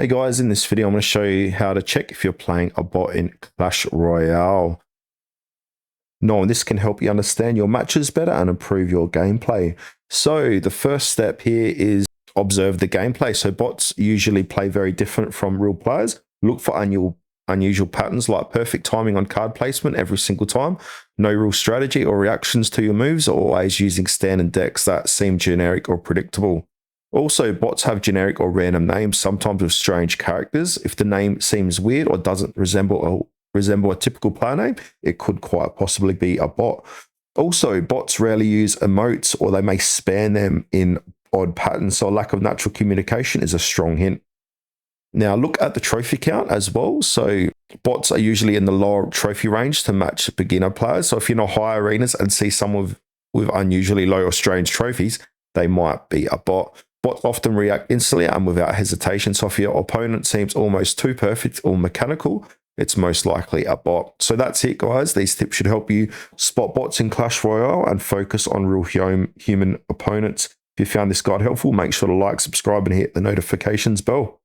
Hey guys, in this video I'm going to show you how to check if you're playing a bot in Clash Royale. Knowing this can help you understand your matches better and improve your gameplay. So the first step here is observe the gameplay. So bots usually play very different from real players. Look for unusual patterns like perfect timing on card placement every single time, no real strategy or reactions to your moves, or always using standard decks that seem generic or predictable. Also, bots have generic or random names, sometimes with strange characters. If the name seems weird or doesn't resemble a typical player name, it could quite possibly be a bot. Also, bots rarely use emotes, or they may spam them in odd patterns, so a lack of natural communication is a strong hint. Now, look at the trophy count as well. So bots are usually in the lower trophy range to match beginner players. So if you're in high arenas and see someone with unusually low or strange trophies, they might be a bot. Bots often react instantly and without hesitation. So if your opponent seems almost too perfect or mechanical, it's most likely a bot. So that's it, guys. These tips should help you spot bots in Clash Royale and focus on real human opponents. If you found this guide helpful, make sure to like, subscribe, and hit the notifications bell.